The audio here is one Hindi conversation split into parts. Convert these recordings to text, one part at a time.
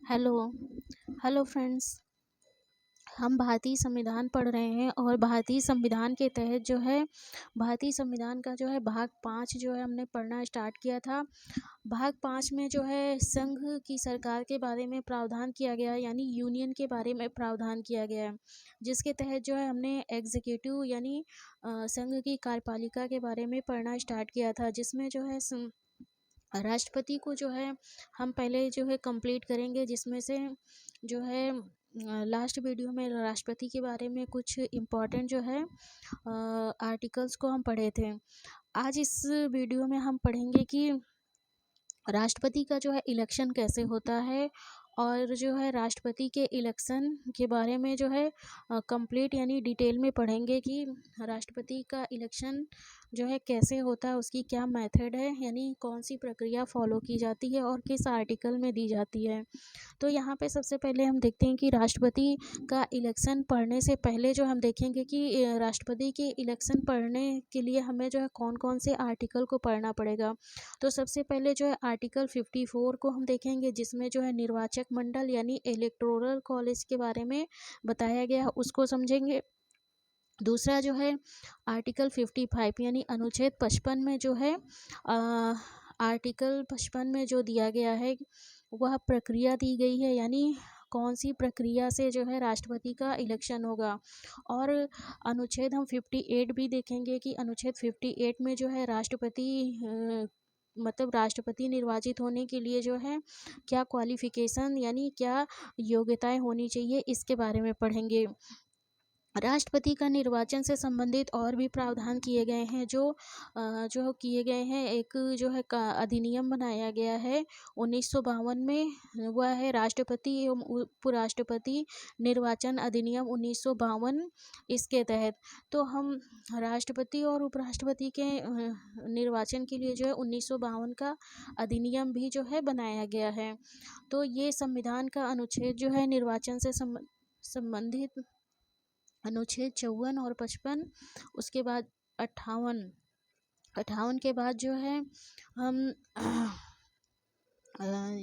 Hello hello friends. हम भारतीय संविधान पढ़ रहे हैं और भारतीय संविधान के तहत जो है भारतीय संविधान का जो है भाग 5 जो है हमने पढ़ना स्टार्ट किया था। भाग 5 में जो है संघ की सरकार के बारे में प्रावधान किया गया है, यानी यूनियन के बारे में प्रावधान किया गया है, जिसके तहत जो है हमने एग्जीक्यूटिव यानी संघ की कार्यपालिका के बारे में पढ़ना स्टार्ट किया था, जिसमें जो है राष्ट्रपति को जो है हम पहले जो है कंप्लीट करेंगे, जिसमें से जो है लास्ट वीडियो में राष्ट्रपति के बारे में कुछ इम्पोर्टेंट जो है आर्टिकल्स को हम पढ़े थे। आज इस वीडियो में हम पढ़ेंगे कि राष्ट्रपति का जो है इलेक्शन कैसे होता है, और जो है राष्ट्रपति के इलेक्शन के बारे में जो है कंप्लीट यानी डिटेल में पढ़ेंगे कि राष्ट्रपति का इलेक्शन जो है कैसे होता है, उसकी क्या मेथड है, यानी कौन सी प्रक्रिया फॉलो की जाती है और किस आर्टिकल में दी जाती है। तो यहाँ पे सबसे पहले हम देखते हैं कि राष्ट्रपति का इलेक्शन पढ़ने से पहले जो हम देखेंगे कि राष्ट्रपति के इलेक्शन पढ़ने के लिए हमें जो है कौन कौन से आर्टिकल को पढ़ना पड़ेगा। तो सबसे पहले जो है आर्टिकल 54 को हम देखेंगे, जिसमें जो है निर्वाचक मंडल यानी इलेक्टोरल कॉलेज के बारे में बताया गया है, उसको समझेंगे। दूसरा जो है आर्टिकल 55 यानी अनुच्छेद 55 में जो है आर्टिकल 55 में जो दिया गया है वह प्रक्रिया दी गई है, यानी कौन सी प्रक्रिया से जो है राष्ट्रपति का इलेक्शन होगा। और अनुच्छेद हम 58 भी देखेंगे कि अनुच्छेद 58 में जो है मतलब राष्ट्रपति निर्वाचित होने के लिए जो है क्या क्वालिफिकेशन यानी क्या योग्यताएं होनी चाहिए, इसके बारे में पढ़ेंगे। राष्ट्रपति का निर्वाचन से संबंधित और भी प्रावधान किए गए हैं, जो किए गए हैं। एक जो है अधिनियम बनाया गया है 1952 में, वह है राष्ट्रपति एवं उपराष्ट्रपति निर्वाचन अधिनियम 1952। इसके तहत तो हम राष्ट्रपति और उपराष्ट्रपति के निर्वाचन के लिए जो है 1952 का अधिनियम भी जो है बनाया गया है। तो ये संविधान का अनुच्छेद जो है निर्वाचन से संबंधित अनुच्छेद 54 और 55, उसके बाद 58 के बाद जो है हम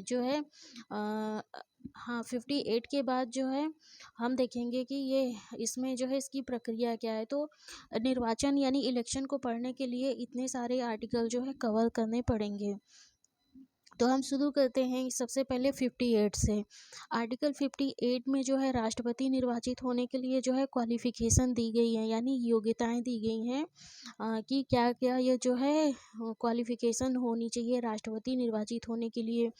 जो है हाँ 58 के बाद जो है हम देखेंगे कि ये इसमें जो है इसकी प्रक्रिया क्या है। तो निर्वाचन यानी इलेक्शन को पढ़ने के लिए इतने सारे आर्टिकल जो है कवर करने पड़ेंगे। तो हम शुरू करते हैं सबसे पहले 58 से। आर्टिकल 58 में जो है राष्ट्रपति निर्वाचित होने के लिए जो है क्वालिफिकेशन दी गई है, यानी योग्यताएं दी गई हैं कि क्या क्या ये जो है क्वालिफिकेशन होनी चाहिए राष्ट्रपति निर्वाचित होने के लिए।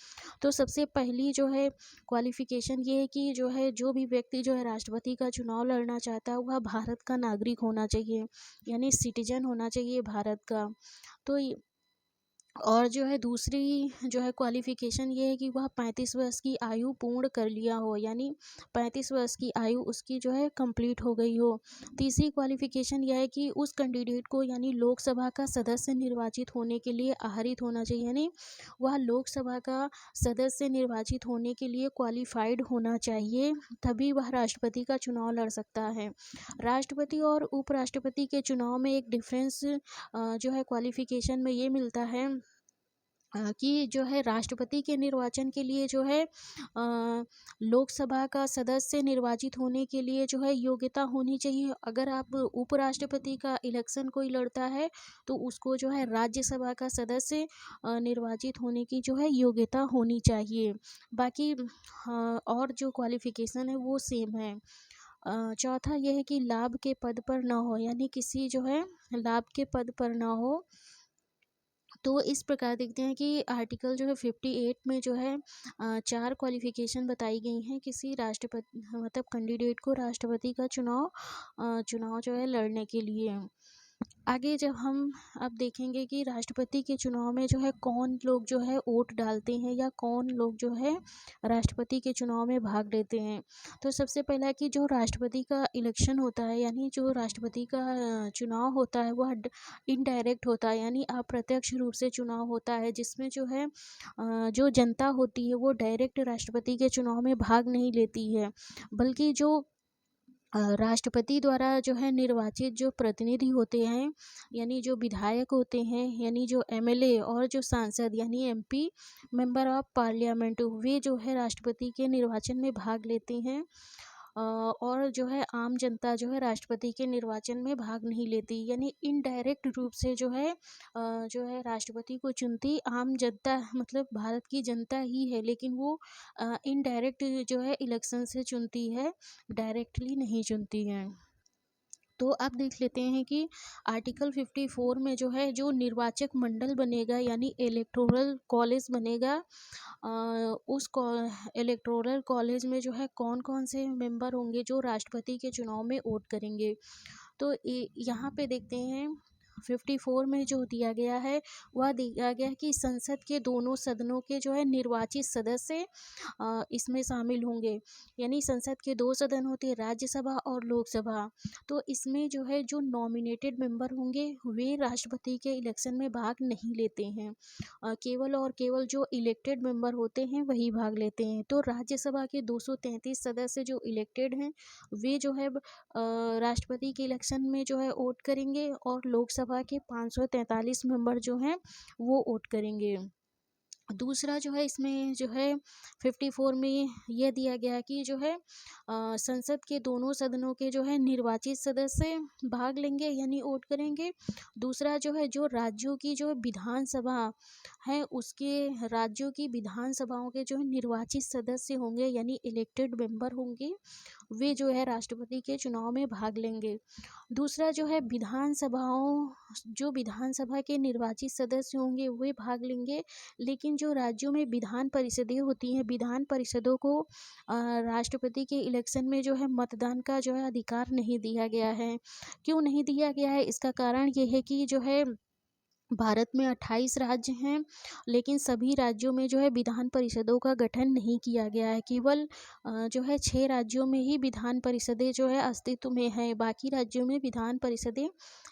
तो सबसे पहली जो है क्वालिफिकेशन ये है कि जो भी व्यक्ति जो है राष्ट्रपति का चुनाव लड़ना चाहता है वह भारत का नागरिक होना चाहिए, यानी सिटीजन होना चाहिए भारत का। तो और जो है दूसरी जो है क्वालिफिकेशन ये है कि वह 35 वर्ष की आयु पूर्ण कर लिया हो, यानी 35 वर्ष की आयु उसकी जो है कंप्लीट हो गई हो। तीसरी क्वालिफिकेशन यह है कि उस कैंडिडेट को यानी लोकसभा का सदस्य निर्वाचित होने के लिए आहरित होना चाहिए, यानी वह लोकसभा का सदस्य निर्वाचित होने के लिए क्वालिफाइड होना चाहिए, तभी वह राष्ट्रपति का चुनाव लड़ सकता है। राष्ट्रपति और उपराष्ट्रपति के चुनाव में एक डिफरेंस जो है क्वालिफिकेशन में ये मिलता है कि जो है राष्ट्रपति के निर्वाचन के लिए जो है लोकसभा का सदस्य निर्वाचित होने के लिए जो है योग्यता होनी चाहिए। अगर आप उपराष्ट्रपति का इलेक्शन कोई लड़ता है तो उसको जो है राज्यसभा का सदस्य निर्वाचित होने की जो है योग्यता होनी चाहिए। बाकी और जो क्वालिफिकेशन है वो सेम है। चौथा यह है कि लाभ के पद पर ना हो, यानी किसी जो है लाभ के पद पर ना हो। तो इस प्रकार देखते हैं कि आर्टिकल जो है 58 में जो है 4 क्वालिफिकेशन बताई गई हैं किसी राष्ट्रपति मतलब कैंडिडेट को राष्ट्रपति का चुनाव जो है लड़ने के लिए। आगे जब हम अब देखेंगे कि राष्ट्रपति के चुनाव में जो है कौन लोग जो है वोट डालते हैं या कौन लोग जो है राष्ट्रपति के चुनाव में भाग लेते हैं। तो सबसे पहला कि जो राष्ट्रपति का इलेक्शन होता है, यानी जो राष्ट्रपति का चुनाव होता है वह इनडायरेक्ट होता है, यानी अप्रत्यक्ष रूप से चुनाव होता है, जिसमें जो है जो जनता होती है वो डायरेक्ट राष्ट्रपति के चुनाव में भाग नहीं लेती है, बल्कि जो राष्ट्रपति द्वारा जो है निर्वाचित जो प्रतिनिधि होते हैं, यानी जो विधायक होते हैं, यानी जो एमएलए और जो सांसद यानी एमपी, मेंबर ऑफ पार्लियामेंट, वे जो है राष्ट्रपति के निर्वाचन में भाग लेते हैं। और जो है आम जनता जो है राष्ट्रपति के निर्वाचन में भाग नहीं लेती, यानी इनडायरेक्ट रूप से जो है राष्ट्रपति को चुनती आम जनता, मतलब भारत की जनता ही है, लेकिन वो इनडायरेक्ट जो है इलेक्शन से चुनती है, डायरेक्टली नहीं चुनती है। तो अब देख लेते हैं कि आर्टिकल 54 में जो है जो निर्वाचक मंडल बनेगा, यानी इलेक्टोरल कॉलेज बनेगा, उस इलेक्टोरल कॉलेज में जो है कौन कौन से मेंबर होंगे जो राष्ट्रपति के चुनाव में वोट करेंगे। तो यहाँ पे देखते हैं 54 में जो दिया गया है, वह दिया गया कि संसद के दोनों सदनों के जो है निर्वाचित सदस्य इसमें शामिल होंगे, यानी संसद के दो सदन होते हैं, राज्यसभा और लोकसभा। तो इसमें जो है जो नॉमिनेटेड मेंबर होंगे वे राष्ट्रपति के इलेक्शन में भाग नहीं लेते हैं, केवल और केवल जो इलेक्टेड मेंबर होते हैं वही भाग लेते हैं। तो राज्यसभा के 233 सदस्य जो इलेक्टेड हैं वे जो है राष्ट्रपति के इलेक्शन में जो है वोट करेंगे, और लोकसभा के 543 मेंबर जो हैं वो वोट करेंगे। दूसरा जो है इसमें जो है 54 में यह दिया गया कि जो है संसद के दोनों सदनों के जो है निर्वाचित सदस्य भाग लेंगे, यानी वोट करेंगे। दूसरा जो है जो राज्यों की जो विधानसभा है, उसके राज्यों की विधानसभाओं के जो है निर्वाचित सदस्य होंगे, यानी इलेक्टेड मेंबर होंगे, वे जो है राष्ट्रपति के चुनाव में भाग लेंगे। दूसरा जो है विधानसभा के निर्वाचित सदस्य होंगे वे भाग लेंगे, लेकिन जो राज्यों में विधान परिषदें होती हैं, विधान परिषदों को राष्ट्रपति के इलेक्शन में जो है मतदान का जो है अधिकार नहीं दिया गया है। क्यों नहीं दिया गया है? इसका कारण ये है कि जो है भारत में 28 राज्य हैं, लेकिन सभी राज्यों में जो है विधान परिषदों का गठन नहीं किया गया है। केवल जो है 6 राज्यों में ही विधान परिषदें जो है अस्तित्व में है, बाकी राज्यों में विधान परिषदें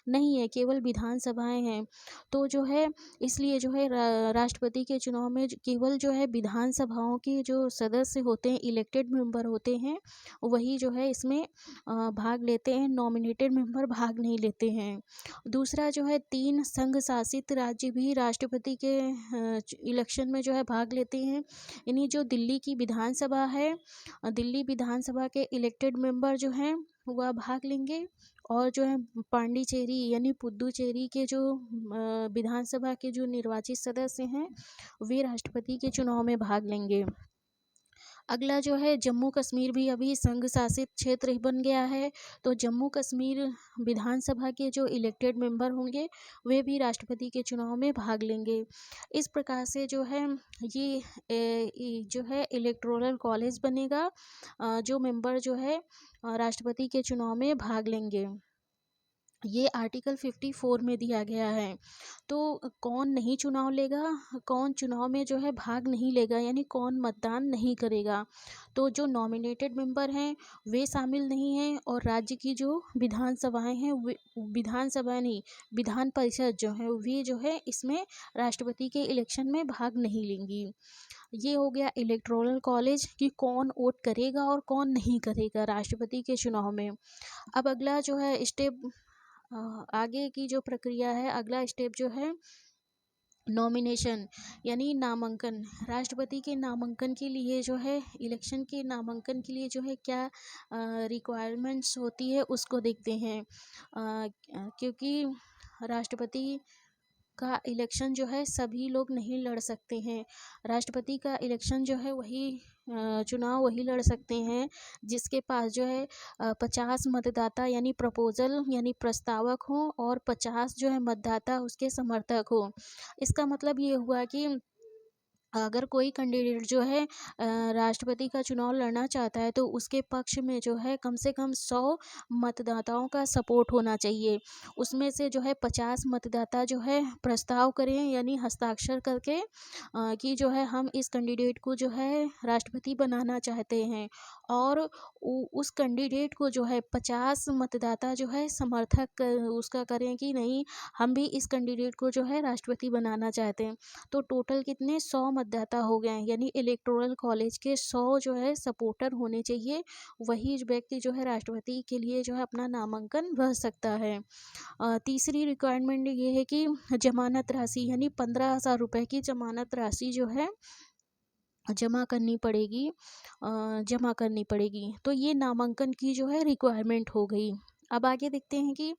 नहीं है, केवल विधानसभाएं हैं। तो जो है इसलिए जो है राष्ट्रपति के चुनाव में केवल जो है विधानसभाओं के जो सदस्य होते हैं, इलेक्टेड मेंबर होते हैं, वही जो है इसमें भाग लेते हैं, नॉमिनेटेड मेंबर भाग नहीं लेते हैं। दूसरा जो है 3 संघ शासित राज्य भी राष्ट्रपति के इलेक्शन में जो है भाग लेते हैं, यानी जो दिल्ली की विधानसभा है, दिल्ली विधानसभा के इलेक्टेड मेंबर जो हैं वह भाग लेंगे, और जो है पांडिचेरी यानी पुदुचेरी के जो विधानसभा के जो निर्वाचित सदस्य हैं वे राष्ट्रपति के चुनाव में भाग लेंगे। अगला जो है जम्मू कश्मीर भी अभी संघ शासित क्षेत्र बन गया है, तो जम्मू कश्मीर विधानसभा के जो इलेक्टेड मेंबर होंगे वे भी राष्ट्रपति के चुनाव में भाग लेंगे। इस प्रकार से जो है ये जो है इलेक्टोरल कॉलेज बनेगा, जो मेंबर जो है राष्ट्रपति के चुनाव में भाग लेंगे। ये आर्टिकल 54 में दिया गया है। तो कौन नहीं चुनाव लेगा, कौन चुनाव में जो है भाग नहीं लेगा, यानी कौन मतदान नहीं करेगा। तो जो नॉमिनेटेड मेंबर हैं वे शामिल नहीं हैं, और राज्य की जो विधानसभाएं हैं विधानसभा नहीं, विधान परिषद जो है वे जो है इसमें राष्ट्रपति के इलेक्शन में भाग नहीं लेंगी। ये हो गया इलेक्टोरल कॉलेज कि कौन वोट करेगा और कौन नहीं करेगा राष्ट्रपति के चुनाव में। अब अगला जो है स्टेप, आगे की जो प्रक्रिया है, अगला स्टेप जो है नॉमिनेशन यानी नामांकन। राष्ट्रपति के नामांकन के लिए जो है इलेक्शन के नामांकन के लिए जो है क्या रिक्वायरमेंट्स होती है उसको देखते हैं, क्योंकि राष्ट्रपति का इलेक्शन जो है सभी लोग नहीं लड़ सकते हैं। राष्ट्रपति का इलेक्शन जो है वही चुनाव वही लड़ सकते हैं जिसके पास जो है 50 मतदाता यानी प्रपोजल यानी प्रस्तावक हो, और 50 जो है मतदाता उसके समर्थक हो। इसका मतलब ये हुआ कि अगर कोई कैंडिडेट जो है राष्ट्रपति का चुनाव लड़ना चाहता है तो उसके पक्ष में जो है कम से कम 100 मतदाताओं का सपोर्ट होना चाहिए। उसमें से जो है 50 मतदाता जो है प्रस्ताव करें, यानी हस्ताक्षर करके कि जो है हम इस कैंडिडेट को जो है राष्ट्रपति बनाना चाहते हैं, और उस कैंडिडेट को जो है 50 मतदाता जो है समर्थक उसका करें कि नहीं, हम भी इस कैंडिडेट को जो है राष्ट्रपति बनाना चाहते हैं। तो टोटल कितने 100 मतदाता हो गए हैं, यानी इलेक्टोरल कॉलेज के 100 जो है सपोर्टर होने चाहिए, वही व्यक्ति जो है राष्ट्रपति के लिए जो है अपना नामांकन भर सकता है। तीसरी रिक्वायरमेंट ये है कि जमानत राशि यानी 15,000 रुपये की जमानत राशि जो है जमा करनी पड़ेगी। तो ये नामांकन की जो है रिक्वायरमेंट हो गई। अब आगे देखते हैं कि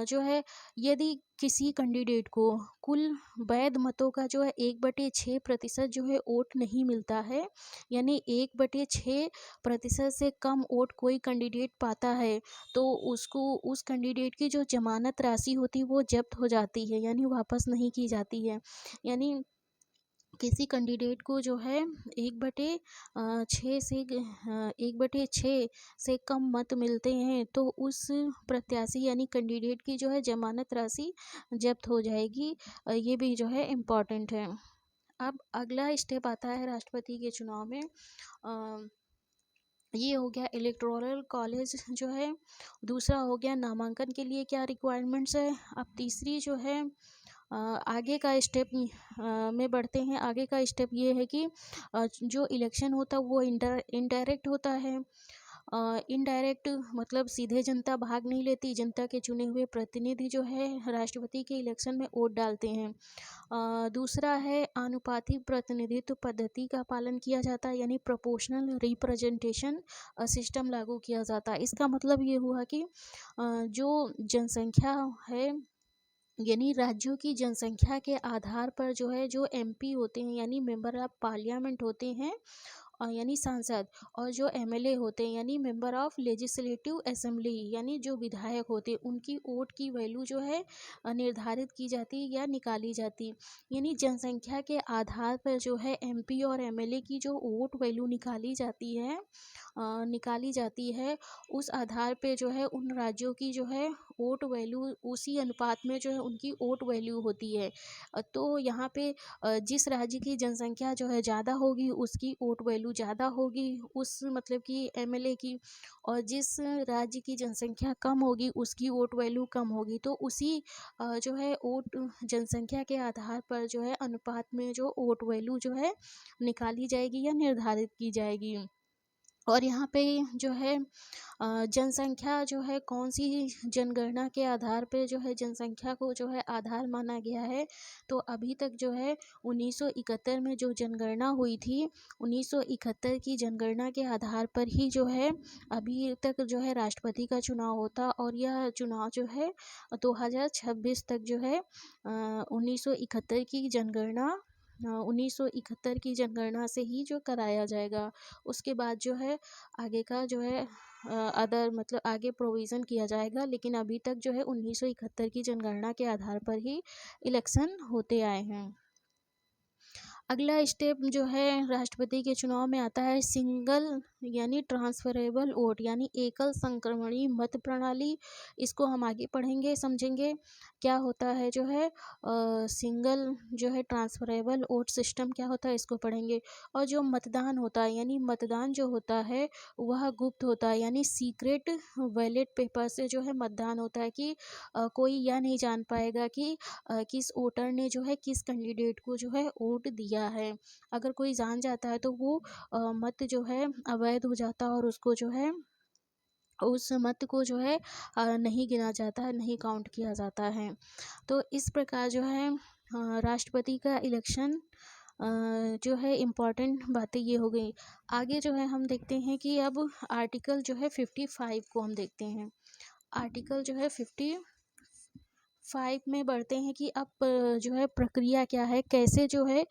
जो है यदि किसी कैंडिडेट को कुल वैध मतों का जो है 1/6% जो है वोट नहीं मिलता है, यानी 1/6% से कम वोट कोई कैंडिडेट पाता है, तो उसको उस कैंडिडेट की जो जमानत राशि होती है वो जब्त हो जाती है, यानी वापस नहीं की जाती है। यानी किसी कैंडिडेट को जो है 1/6 से कम मत मिलते हैं तो उस प्रत्याशी यानी कैंडिडेट की जो है जमानत राशि जब्त हो जाएगी। ये भी जो है इम्पॉर्टेंट है। अब अगला स्टेप आता है राष्ट्रपति के चुनाव में। ये हो गया इलेक्टोरल कॉलेज जो है। दूसरा हो गया नामांकन के लिए क्या रिक्वायरमेंट्स है। अब तीसरी जो है आगे का स्टेप में बढ़ते हैं। आगे का स्टेप ये है कि जो इलेक्शन होता है वो इनडायरेक्ट होता है। इनडायरेक्ट मतलब सीधे जनता भाग नहीं लेती, जनता के चुने हुए प्रतिनिधि जो है राष्ट्रपति के इलेक्शन में वोट डालते हैं। दूसरा है आनुपातिक प्रतिनिधित्व पद्धति का पालन किया जाता है, यानी प्रोपोर्शनल रिप्रेजेंटेशन सिस्टम लागू किया जाता है। इसका मतलब ये हुआ कि जो जनसंख्या है, यानी राज्यों की जनसंख्या के आधार पर जो है जो एमपी होते हैं यानी मेंबर ऑफ पार्लियामेंट होते हैं, यानी सांसद, और जो एमएलए होते हैं यानी मेंबर ऑफ लेजिस्लेटिव असेंबली यानी जो विधायक होते हैं, उनकी वोट की वैल्यू जो है निर्धारित की जाती है या निकाली जाती है। यानी जनसंख्या के आधार पर जो है एमपी और एमएलए की जो वोट वैल्यू निकाली जाती है, उस आधार पे जो है उन राज्यों की जो है वोट वैल्यू उसी अनुपात में जो है उनकी वोट वैल्यू होती है। तो यहाँ पे जिस राज्य की जनसंख्या जो है ज़्यादा होगी उसकी वोट वैल्यू ज़्यादा होगी उस मतलब कि एमएलए की, और जिस राज्य की जनसंख्या कम होगी उसकी वोट वैल्यू कम होगी। तो उसी जो है वोट जनसंख्या के आधार पर जो है अनुपात में जो वोट वैल्यू जो है निकाली जाएगी या निर्धारित की जाएगी। और यहाँ पे जो है जनसंख्या जो है कौन सी जनगणना के आधार पे जो है जनसंख्या को जो है आधार माना गया है। तो अभी तक जो है 1971 में जो जनगणना हुई थी, 1971 की जनगणना के आधार पर ही जो है अभी तक जो है राष्ट्रपति का चुनाव होता, और यह चुनाव जो है 2026 तक जो है 1971 की जनगणना 1971 की जनगणना से ही जो कराया जाएगा। उसके बाद जो है आगे का जो है अदर मतलब आगे प्रोविज़न किया जाएगा, लेकिन अभी तक जो है 1971 की जनगणना के आधार पर ही इलेक्शन होते आए हैं। अगला स्टेप जो है राष्ट्रपति के चुनाव में आता है सिंगल यानी ट्रांसफरेबल वोट यानी एकल संक्रमणीय मत प्रणाली। इसको हम आगे पढ़ेंगे समझेंगे क्या होता है। जो है सिंगल जो है ट्रांसफरेबल वोट सिस्टम क्या होता है इसको पढ़ेंगे। और जो मतदान होता है यानी मतदान जो होता है वह गुप्त होता है, यानी सीक्रेट बैलेट पेपर से जो है मतदान होता है कि कोई यह नहीं जान पाएगा कि किस वोटर ने जो है किस कैंडिडेट को जो है वोट दिया है। अगर कोई जान जाता है तो वो मत जो है अवैध हो जाता है और उसको जो है उस मत को जो है नहीं गिना जाता है, नहीं काउंट किया जाता है। तो इस प्रकार जो है राष्ट्रपति का इलेक्शन जो है इम्पॉर्टेंट बातें ये हो गई। आगे जो है हम देखते हैं कि अब आर्टिकल जो है 55 को हम देखते हैं। आर्टिकल जो है 55 में बढ़ते हैं कि अब जो है प्रक्रिया क्या है, कैसे जो है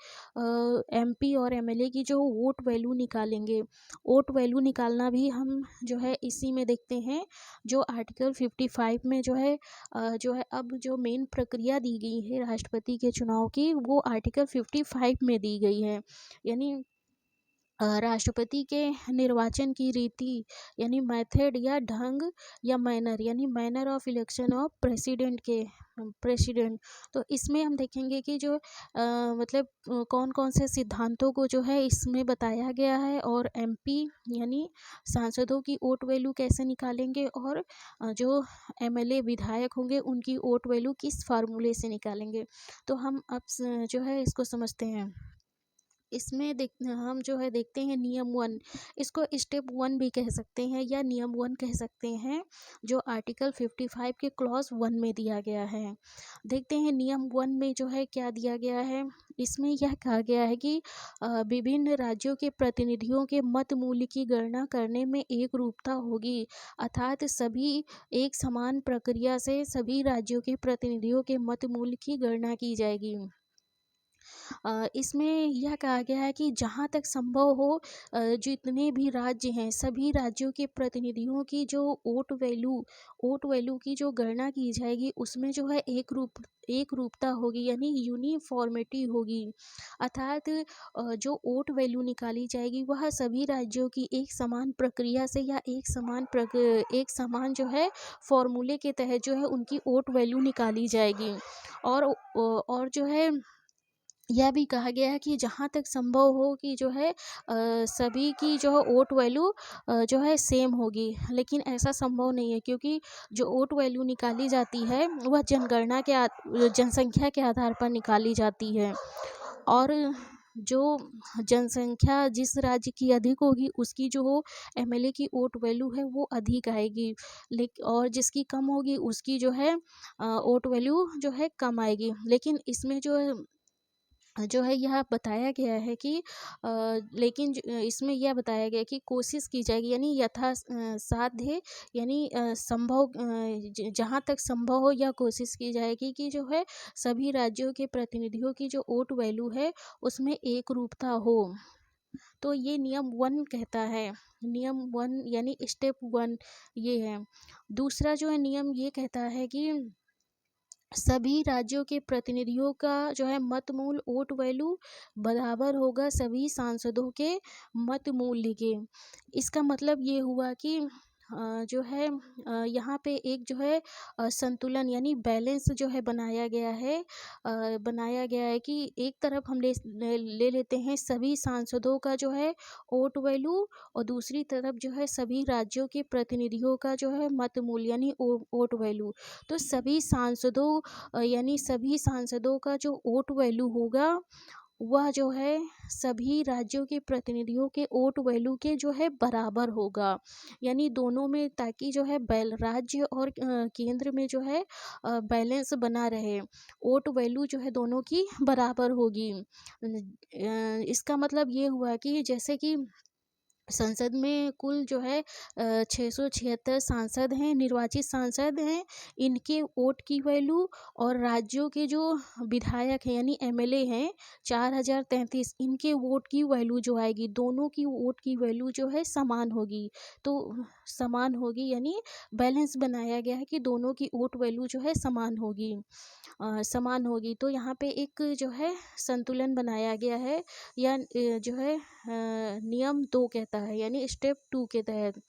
एमपी और एमएलए की जो वोट वैल्यू निकालेंगे। वोट वैल्यू निकालना भी हम जो है इसी में देखते हैं, जो आर्टिकल 55 में जो है अब जो मेन प्रक्रिया दी गई है राष्ट्रपति के चुनाव की वो आर्टिकल 55 में दी गई है। यानी राष्ट्रपति के निर्वाचन की रीति यानी मेथड या ढंग या मैनर यानी manner of election of president. तो इसमें हम देखेंगे कि जो मतलब कौन कौन से सिद्धांतों को जो है इसमें बताया गया है, और एमपी यानी सांसदों की वोट वैल्यू कैसे निकालेंगे, और जो एमएलए विधायक होंगे उनकी वोट वैल्यू किस फार्मूले से निकालेंगे। तो हम अब जो है इसको समझते हैं। इसमें देख हम जो है देखते हैं नियम वन, इसको स्टेप वन भी कह सकते हैं या नियम वन कह सकते हैं, जो आर्टिकल 55 के क्लॉज वन में दिया गया है। देखते हैं नियम वन में जो है क्या दिया गया है। इसमें यह कहा गया है कि विभिन्न राज्यों के प्रतिनिधियों के मत मूल्य की गणना करने में एक रूपता होगी, अर्थात सभी एक समान प्रक्रिया से सभी राज्यों के प्रतिनिधियों के मत मूल्य की गणना की जाएगी। इसमें यह कहा गया है कि जहाँ तक संभव हो जितने भी राज्य हैं सभी राज्यों के प्रतिनिधियों की जो वोट वैल्यू की जो गणना की जाएगी उसमें जो है एक रूपता होगी, यानी यूनिफॉर्मिटी होगी। अर्थात जो वोट वैल्यू निकाली जाएगी वह सभी राज्यों की एक समान प्रक्रिया से या एक समान जो है फॉर्मूले के तहत जो है उनकी वोट वैल्यू निकाली जाएगी। और जो है यह भी कहा गया है कि जहाँ तक संभव हो कि जो है सभी की जो है वोट वैल्यू जो है सेम होगी, लेकिन ऐसा संभव नहीं है क्योंकि जो वोट वैल्यू निकाली जाती है वह जनसंख्या के आधार पर निकाली जाती है, और जो जनसंख्या जिस राज्य की अधिक होगी उसकी जो एमएलए की वोट वैल्यू है वो अधिक आएगी, लेकिन और जिसकी कम होगी उसकी जो है वोट वैल्यू जो है कम आएगी। लेकिन इसमें जो है यह बताया गया है कि इसमें यह बताया गया कि कोशिश की जाएगी, यानी साध्य, यानी जहाँ तक संभव हो यह कोशिश की जाएगी कि जो है सभी राज्यों के प्रतिनिधियों की जो वोट वैल्यू है उसमें एक रूपता हो। तो ये नियम वन कहता है, नियम वन यानी स्टेप वन ये है। दूसरा जो है नियम ये कहता है कि सभी राज्यों के प्रतिनिधियों का जो है मत मूल वोट वैल्यू बराबर होगा सभी सांसदों के मत मूल्य के। इसका मतलब ये हुआ कि जो है यहाँ पे एक जो है संतुलन यानी बैलेंस जो है बनाया गया है कि एक तरफ हम ले लेते हैं सभी सांसदों का जो है वोट वैल्यू, और दूसरी तरफ जो है सभी राज्यों के प्रतिनिधियों का जो है मत मूल्य यानी वोट वैल्यू। तो यानी सभी सांसदों का जो वोट वैल्यू होगा वह जो है सभी राज्यों के प्रतिनिधियों के वोट वैल्यू के जो है बराबर होगा, यानी दोनों में, ताकि जो है राज्य और केंद्र में जो है बैलेंस बना रहे, वोट वैल्यू जो है दोनों की बराबर होगी। इसका मतलब ये हुआ कि जैसे कि संसद में कुल जो है 676 सांसद हैं, निर्वाचित सांसद हैं, इनके वोट की वैल्यू और राज्यों के जो विधायक हैं यानी एमएलए हैं 4033, इनके वोट की वैल्यू जो आएगी, दोनों की वोट की वैल्यू जो है समान होगी। तो समान होगी यानी बैलेंस बनाया गया है कि दोनों की वोट वैल्यू जो है समान होगी। तो यहाँ पे एक जो है संतुलन बनाया गया है, या जो है नियम 2 कहता है, यानी स्टेप 2 के तहत।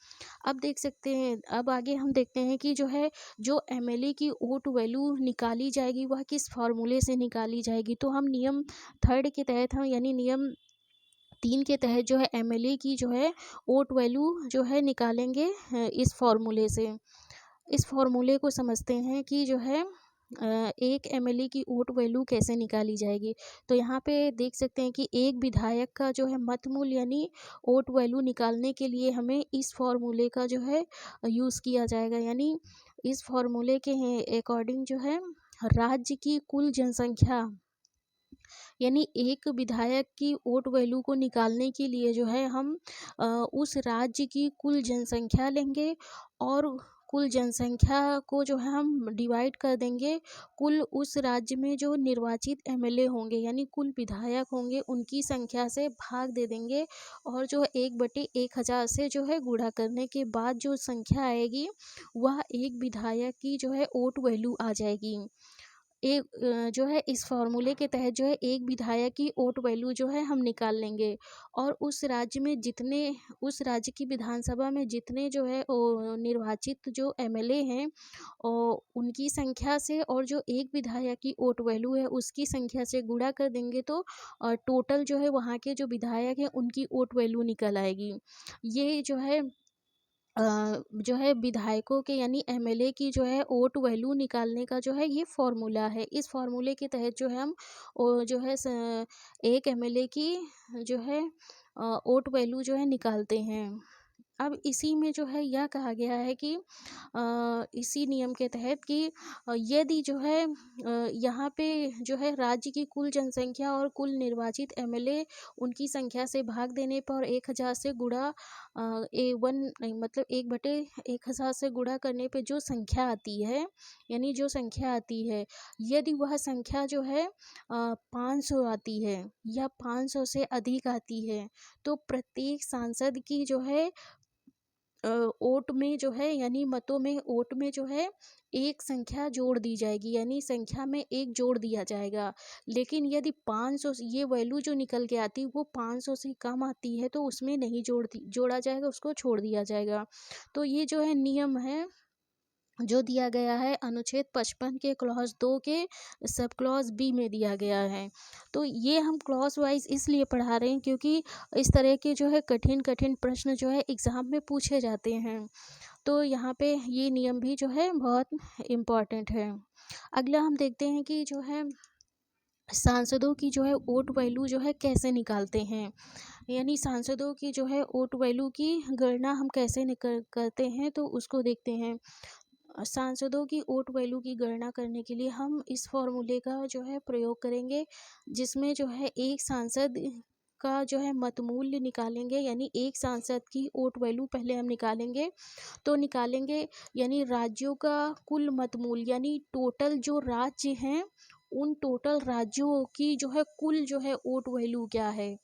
अब देख सकते हैं, अब आगे हम देखते हैं कि जो है जो एमएलए की वोट वैल्यू निकाली जाएगी वह किस फॉर्मूले से निकाली जाएगी। तो हम नियम 3 के तहत हम यानी नियम 3 के तहत जो है एमएलए की जो है वोट वैल्यू जो है निकालेंगे इस फॉर्मूले से। इस फॉर्मूले को समझते हैं कि जो है एक एमएलए की वोट वैल्यू कैसे निकाली जाएगी। तो यहाँ पे देख सकते हैं कि एक विधायक का जो है मत मूल्य यानी वोट वैल्यू निकालने के लिए हमें इस फॉर्मूले का जो है यूज़ किया जाएगा, यानी इस फॉर्मूले के अकॉर्डिंग जो है राज्य की कुल जनसंख्या, यानी एक विधायक की वोट वैल्यू को निकालने के लिए जो है हम उस राज्य की कुल जनसंख्या लेंगे, और कुल जनसंख्या को जो है हम डिवाइड कर देंगे कुल उस राज्य में जो निर्वाचित एमएलए होंगे यानी कुल विधायक होंगे उनकी संख्या से भाग दे देंगे, और जो 1/1000 से जो है गुणा करने के बाद जो संख्या आएगी वह एक विधायक की जो है वोट वैल्यू आ जाएगी। जो है इस फॉर्मूले के तहत जो है एक विधायक की वोट वैल्यू जो है हम निकाल लेंगे, और उस राज्य की विधानसभा में जितने जो है निर्वाचित जो एमएलए हैं और उनकी संख्या से और जो एक विधायक की वोट वैल्यू है उसकी संख्या से गुणा कर देंगे, तो टोटल जो है वहाँ के जो विधायक हैं उनकी वोट वैल्यू निकल आएगी। ये जो है जो है विधायकों के यानी एमएलए की जो है वोट वैल्यू निकालने का जो है ये फॉर्मूला है। इस फॉर्मूले के तहत जो है हम जो है एक एमएलए की जो है वोट वैल्यू जो है निकालते हैं। अब इसी में जो है यह कहा गया है कि इसी नियम के तहत कि यदि जो है यहाँ पे जो है राज्य की कुल जनसंख्या और कुल निर्वाचित एमएलए उनकी संख्या से भाग देने पर 1000 से गुणा ए वन नहीं मतलब 1/1000 से गुणा करने पे जो संख्या आती है, यानी जो संख्या आती है, यदि वह संख्या जो है 500 आती है या 500 से अधिक आती है, तो प्रत्येक सांसद की जो है वोट में जो है यानी मतों में वोट में जो है एक संख्या जोड़ दी जाएगी, यानी संख्या में एक जोड़ दिया जाएगा। लेकिन यदि 500 ये वैल्यू जो निकल के आती है वो 500 से कम आती है तो उसमें नहीं जोड़ा जाएगा, उसको छोड़ दिया जाएगा। तो ये जो है नियम है जो दिया गया है अनुच्छेद 55 के क्लॉज 2 के सब क्लॉज बी में दिया गया है। तो ये हम क्लॉज वाइज इसलिए पढ़ा रहे हैं क्योंकि इस तरह के जो है कठिन कठिन प्रश्न जो है एग्ज़ाम में पूछे जाते हैं। तो यहाँ पे ये नियम भी जो है बहुत इम्पॉर्टेंट है। अगला हम देखते हैं कि जो है सांसदों की जो है वोट वैल्यू जो है कैसे निकालते हैं, यानी सांसदों की जो है वोट वैल्यू की गणना हम कैसे करते हैं तो उसको देखते हैं। सांसदों की वोट वैल्यू की गणना करने के लिए हम इस फॉर्मूले का जो है प्रयोग करेंगे, जिसमें जो है एक सांसद का जो है मत मूल्य निकालेंगे, यानी एक सांसद की वोट वैल्यू पहले हम निकालेंगे। तो निकालेंगे यानी राज्यों का कुल मत मूल्य, यानी टोटल जो राज्य हैं उन टोटल राज्यों की जो है कुल जो है वोट वैल्यू क्या है,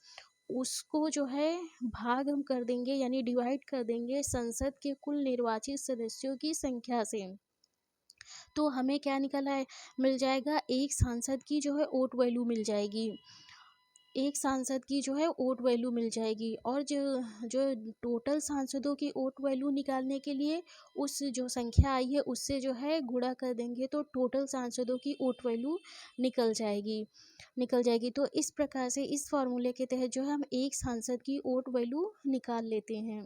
उसको जो है भाग हम कर देंगे, यानी डिवाइड कर देंगे संसद के कुल निर्वाचित सदस्यों की संख्या से। तो हमें क्या निकला है, मिल जाएगा एक सांसद की जो है वोट वैल्यू मिल जाएगी, एक सांसद की जो है वोट वैल्यू मिल जाएगी। और जो जो टोटल सांसदों की वोट वैल्यू निकालने के लिए उस जो संख्या आई है उससे जो है गुणा कर देंगे तो टोटल सांसदों की वोट वैल्यू निकल जाएगी। तो इस प्रकार से इस फॉर्मूले के तहत जो है हम एक सांसद की वोट वैल्यू निकाल लेते हैं।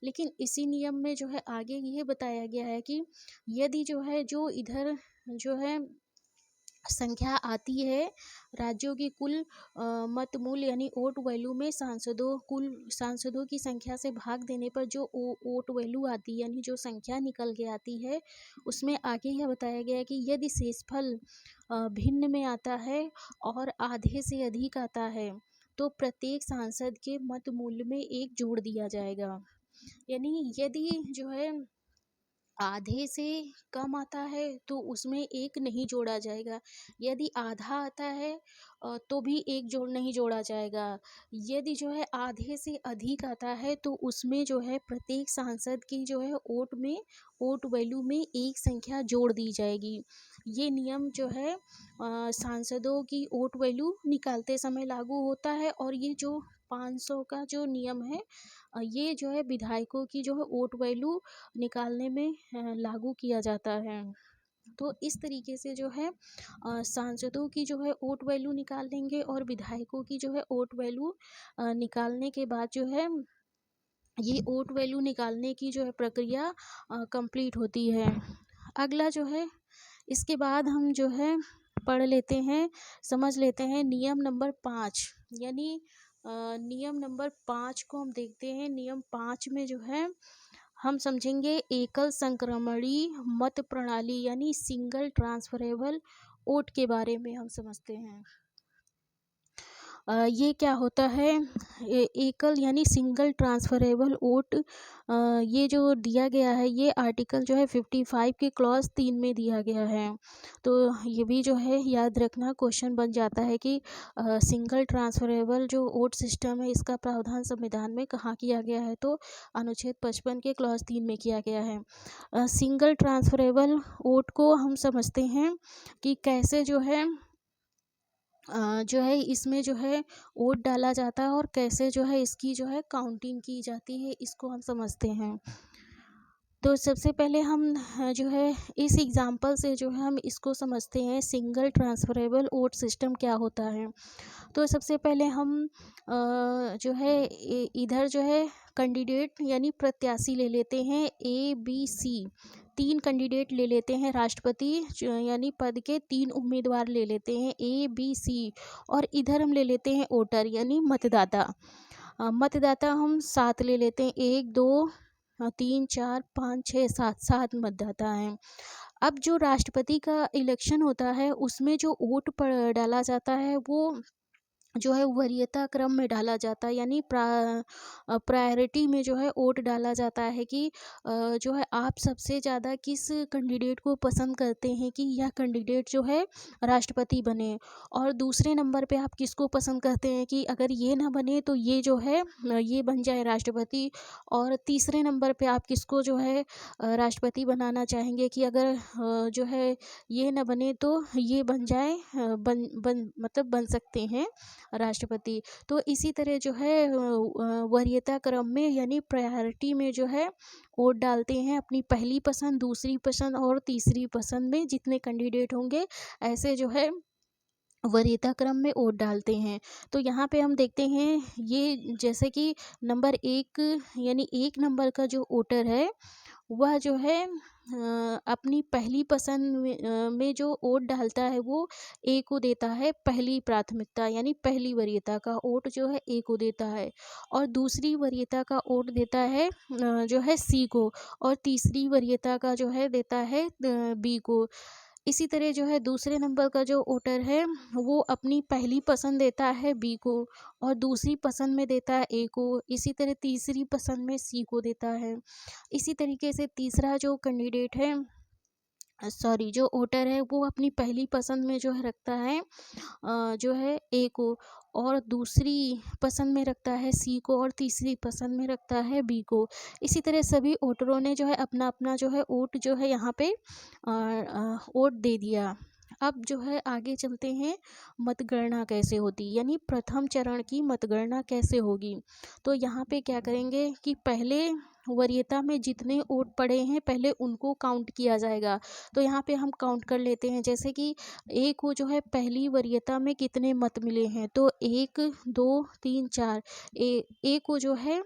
लेकिन इसी नियम में जो है आगे ये बताया गया है कि यदि जो है जो इधर जो है संख्या आती है राज्यों की कुल मत मूल्य यानी वोट वैल्यू में कुल सांसदों की संख्या से भाग देने पर जो वोट वैल्यू आती है, यानी जो संख्या निकल के आती है, उसमें आगे यह बताया गया है कि यदि शेषफल भिन्न में आता है और आधे से अधिक आता है तो प्रत्येक सांसद के मत मूल्य में एक जोड़ दिया जाएगा। यानी यदि जो है आधे से कम आता है तो उसमें एक नहीं जोड़ा जाएगा, यदि आधा आता है तो भी एक जोड़ नहीं जोड़ा जाएगा, यदि जो है आधे से अधिक आता है तो उसमें जो है प्रत्येक सांसद की जो है वोट वैल्यू में एक संख्या जोड़ दी जाएगी। ये नियम जो है सांसदों की वोट वैल्यू निकालते समय लागू होता है। और ये जो 500 का जो नियम है ये जो है विधायकों की जो है वोट वैल्यू निकालने में लागू किया जाता है। तो इस तरीके से जो है सांसदों की जो है वोट वैल्यू निकाल लेंगे और विधायकों की जो है वोट वैल्यू निकालने के बाद जो है ये वोट वैल्यू निकालने की जो है प्रक्रिया कंप्लीट होती है। अगला जो है इसके बाद हम जो है पढ़ लेते हैं, समझ लेते हैं नियम नंबर 5, यानी नियम नंबर 5 को हम देखते हैं। नियम 5 में जो है हम समझेंगे एकल संक्रमणी मत प्रणाली यानी सिंगल ट्रांसफरेबल वोट के बारे में हम समझते हैं। ये क्या होता है, एकल यानी सिंगल ट्रांसफरेबल वोट, ये जो दिया गया है ये आर्टिकल जो है 55 के क्लॉज 3 में दिया गया है। तो ये भी जो है याद रखना क्वेश्चन बन जाता है कि सिंगल ट्रांसफरेबल जो वोट सिस्टम है इसका प्रावधान संविधान में कहाँ किया गया है, तो अनुच्छेद 55 के क्लॉज 3 में किया गया है। सिंगल ट्रांसफरेबल वोट को हम समझते हैं कि कैसे जो है इसमें जो है वोट डाला जाता है और कैसे जो है इसकी जो है काउंटिंग की जाती है, इसको हम समझते हैं। तो सबसे पहले हम जो है इस एग्जांपल से जो है हम इसको समझते हैं सिंगल ट्रांसफरेबल वोट सिस्टम क्या होता है। तो सबसे पहले हम जो है इधर जो है कैंडिडेट यानी प्रत्याशी ले लेते हैं, ए बी सी, 3 कैंडिडेट ले लेते हैं, राष्ट्रपति यानी पद के 3 उम्मीदवार ले लेते हैं, ए बी सी, और इधर हम ले लेते हैं वोटर यानी मतदाता। मतदाता हम 7 ले लेते हैं, 1 2 3 4 5 6 7, 7 मतदाता हैं। अब जो राष्ट्रपति का इलेक्शन होता है उसमें जो वोट डाला जाता है वो जो है वरीयता क्रम में डाला जाता है, यानी प्रायोरिटी में जो है वोट डाला जाता है कि जो है आप सबसे ज़्यादा किस कैंडिडेट को पसंद करते हैं कि यह कैंडिडेट जो है राष्ट्रपति बने, और दूसरे नंबर पे आप किसको पसंद करते हैं कि अगर ये ना बने तो ये जो है ये बन जाए राष्ट्रपति, और तीसरे नंबर पे आप किसको जो है राष्ट्रपति बनाना चाहेंगे कि अगर जो है ये ना बने तो ये बन जाए, मतलब बन सकते हैं राष्ट्रपति। तो इसी तरह जो है वरीयता क्रम में यानी प्रायोरिटी में जो है वोट डालते हैं, अपनी पहली पसंद, दूसरी पसंद और तीसरी पसंद में जितने कैंडिडेट होंगे ऐसे जो है वरीयता क्रम में वोट डालते हैं। तो यहाँ पे हम देखते हैं ये जैसे कि नंबर 1 यानी 1 नंबर का जो वोटर है वह जो है अपनी पहली पसंद में जो वोट डालता है वो ए को देता है पहली प्राथमिकता, यानी पहली वरीयता का वोट जो है ए को देता है, और दूसरी वरीयता का वोट देता है जो है सी को, और तीसरी वरीयता का जो है देता है बी को। इसी तरह जो है दूसरे नंबर का जो वोटर है वो अपनी पहली पसंद देता है बी को, और दूसरी पसंद में देता है ए को, इसी तरह तीसरी पसंद में सी को देता है। इसी तरीके से तीसरा जो कैंडिडेट है सॉरी जो वोटर है वो अपनी पहली पसंद में जो है रखता है जो है ए को, और दूसरी पसंद में रखता है सी को, और तीसरी पसंद में रखता है बी को। इसी तरह सभी वोटरों ने जो है अपना अपना जो है वोट जो है यहाँ पे वोट दे दिया। अब जो है आगे चलते हैं मतगणना कैसे होती, यानी प्रथम चरण की मतगणना कैसे होगी। तो यहाँ पे क्या करेंगे कि पहले वरीयता में जितने वोट पड़े हैं पहले उनको काउंट किया जाएगा। तो यहाँ पे हम काउंट कर लेते हैं, जैसे कि ए को जो है पहली वरीयता में कितने मत मिले हैं, तो 1 2 3 4, ए को जो है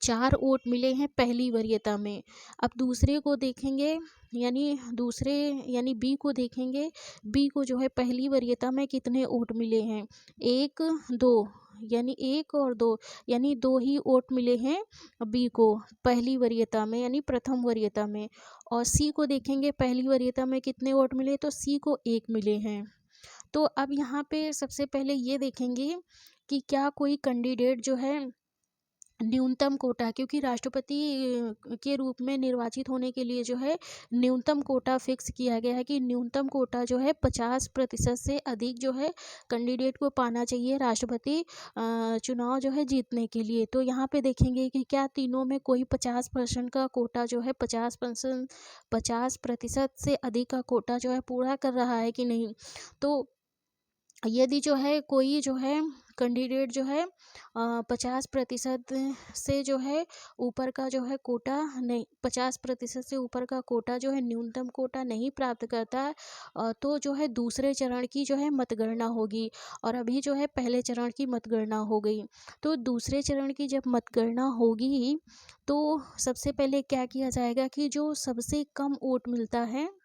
4 वोट मिले हैं पहली वरीयता में। अब दूसरे को देखेंगे यानी बी को देखेंगे, बी को जो है पहली वरीयता में कितने वोट मिले हैं, 1 2, यानी 1 और 2, यानी 2 ही वोट मिले हैं बी को पहली वरीयता में यानी प्रथम वरीयता में। और सी को देखेंगे पहली वरीयता में कितने वोट मिले, तो सी को 1 मिले हैं। तो अब यहाँ पे सबसे पहले ये देखेंगे कि क्या कोई कैंडिडेट जो है न्यूनतम कोटा, क्योंकि राष्ट्रपति के रूप में निर्वाचित होने के लिए जो है न्यूनतम कोटा फिक्स किया गया है कि न्यूनतम कोटा जो है 50% से अधिक जो है कैंडिडेट को पाना चाहिए राष्ट्रपति चुनाव जो है जीतने के लिए। तो यहाँ पे देखेंगे कि क्या तीनों में कोई 50% का कोटा जो है 50% से अधिक का कोटा जो है पूरा कर रहा है कि नहीं। तो यदि जो है कोई जो है कैंडिडेट जो है 50% से जो है ऊपर का जो है कोटा नहीं, 50% से ऊपर का कोटा जो है न्यूनतम कोटा नहीं प्राप्त करता तो जो है दूसरे चरण की जो है मतगणना होगी, और अभी जो है पहले चरण की मतगणना हो गई। तो दूसरे चरण की जब मतगणना होगी तो सबसे पहले क्या किया जाएगा कि जो सबसे कम वोट मिलता है,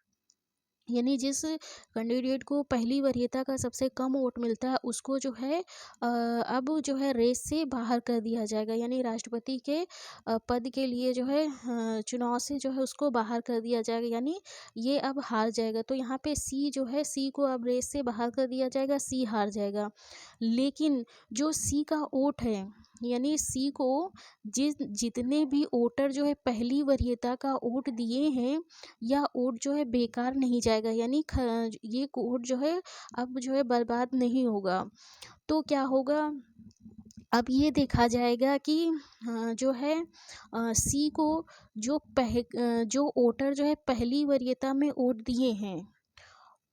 यानी जिस कैंडिडेट को पहली वरीयता का सबसे कम वोट मिलता है उसको जो है अब जो है रेस से बाहर कर दिया जाएगा, यानी राष्ट्रपति के पद के लिए जो है चुनाव से जो है उसको बाहर कर दिया जाएगा, यानी ये अब हार जाएगा। तो यहाँ पे सी जो है सी को अब रेस से बाहर कर दिया जाएगा, सी हार जाएगा। लेकिन जो सी का वोट है यानी सी को जितने भी वोटर जो है पहली वरीयता का वोट दिए हैं या वोट जो है बेकार नहीं जाएगा, यानी ये वोट जो है अब जो है बर्बाद नहीं होगा। तो क्या होगा, अब ये देखा जाएगा कि जो है सी को जो वोटर जो है पहली वरीयता में वोट दिए हैं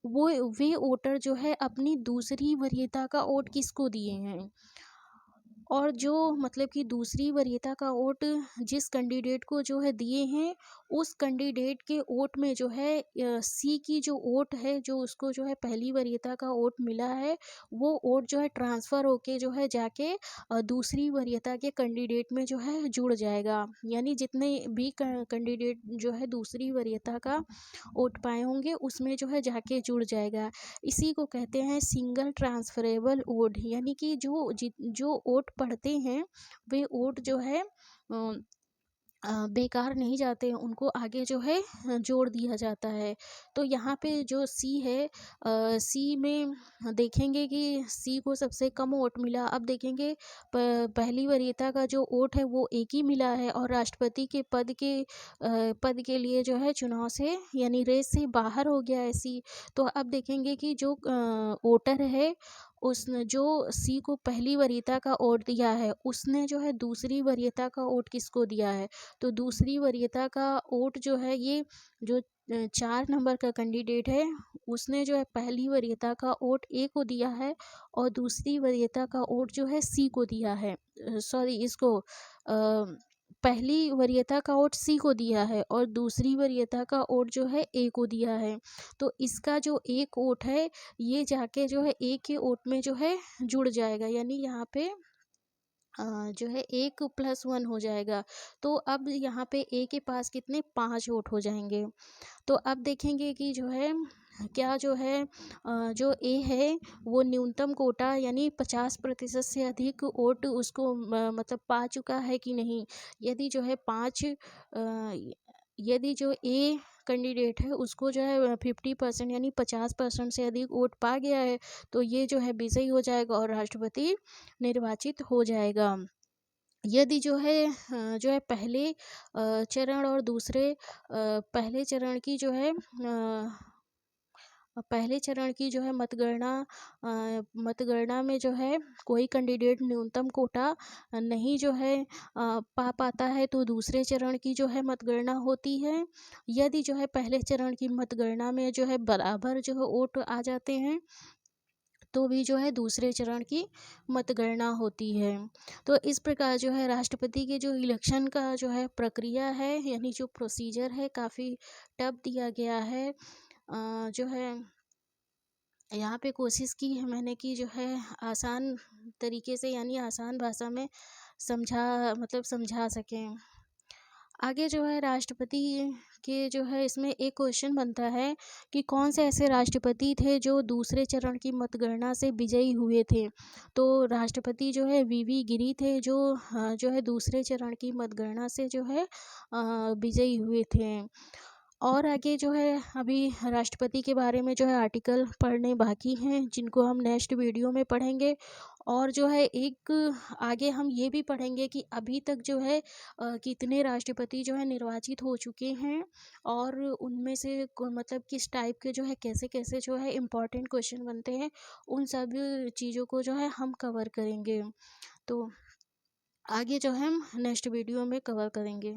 वे वोटर जो है अपनी दूसरी वरीयता का वोट किसको दिए हैं। और जो मतलब कि दूसरी वरीयता का वोट जिस कैंडिडेट को जो है दिए हैं, उस कैंडिडेट के वोट में जो है सी की जो वोट है, जो उसको जो है पहली वरीयता का वोट मिला है, वो वोट जो है ट्रांसफ़र होके जो है जाके दूसरी वरीयता के कैंडिडेट में जो है जुड़ जाएगा। यानी जितने भी कैंडिडेट जो है दूसरी वरीयता का वोट पाए होंगे, उसमें जो है जाके जुड़ जाएगा। इसी को कहते हैं सिंगल ट्रांसफरेबल वोट, यानी कि जो वोट पढ़ते हैं वे वोट जो है बेकार नहीं जाते, उनको आगे जो है जोड़ दिया जाता है। तो यहाँ पे जो सी है, सी में देखेंगे कि सी को सबसे कम वोट मिला। अब देखेंगे पहली वरीयता का जो वोट है वो एक ही मिला है, और राष्ट्रपति के पद के लिए जो है चुनाव से यानी रेस से बाहर हो गया है सी। तो अब देखेंगे कि जो वोटर है, उसने जो सी को पहली वरीयता का वोट दिया है, उसने जो है दूसरी वरीयता का वोट किसको दिया है। तो दूसरी वरीयता का वोट जो है, ये जो 4 नंबर का कैंडिडेट है, उसने जो है पहली वरीयता का वोट ए को दिया है, और दूसरी वरीयता का वोट जो है सी को दिया है। सॉरी, इसको पहली वरीयता का वोट सी को दिया है, और दूसरी वरीयता का वोट जो है ए को दिया है। तो इसका जो एक वोट है, ये जाके जो है ए के वोट में जो है जुड़ जाएगा, यानी यहाँ पे जो है 1+1 हो जाएगा। तो अब यहाँ पे ए के पास कितने 5 वोट हो जाएंगे। तो अब देखेंगे कि जो है क्या जो है जो ए है वो न्यूनतम कोटा यानी 50% से अधिक वोट उसको मतलब पा चुका है कि नहीं। यदि जो है यदि जो ए कैंडिडेट है उसको जो है 50% यानी 50% से अधिक वोट पा गया है, तो ये जो है विजयी हो जाएगा और राष्ट्रपति निर्वाचित हो जाएगा। यदि जो है पहले चरण और दूसरे पहले चरण की जो है पहले चरण की जो है मतगणना में जो है कोई कैंडिडेट न्यूनतम कोटा नहीं जो है पा पाता है, तो दूसरे चरण की जो है मतगणना होती है। यदि जो है पहले चरण की मतगणना में जो है बराबर जो है वोट आ जाते हैं, तो भी जो है दूसरे चरण की मतगणना होती है। तो इस प्रकार जो है राष्ट्रपति के जो इलेक्शन का जो है प्रक्रिया है, यानी जो प्रोसीजर है, काफ़ी टफ दिया गया है। जो है यहाँ पे कोशिश की है मैंने कि जो है आसान तरीके से यानी आसान भाषा में समझा सकें। आगे जो है राष्ट्रपति के जो है इसमें एक क्वेश्चन बनता है कि कौन से ऐसे राष्ट्रपति थे जो दूसरे चरण की मतगणना से विजयी हुए थे। तो राष्ट्रपति जो है वीवी गिरी थे, जो है दूसरे चरण की मतगणना से जो है विजयी हुए थे। और आगे जो है अभी राष्ट्रपति के बारे में जो है आर्टिकल पढ़ने बाकी हैं, जिनको हम नेक्स्ट वीडियो में पढ़ेंगे। और जो है एक आगे हम ये भी पढ़ेंगे कि अभी तक जो है कितने राष्ट्रपति जो है निर्वाचित हो चुके हैं, और उनमें से मतलब किस टाइप के जो है कैसे कैसे जो है इम्पोर्टेंट क्वेश्चन बनते हैं, उन सब चीज़ों को जो है हम कवर करेंगे। तो आगे जो है हम नेक्स्ट वीडियो में कवर करेंगे।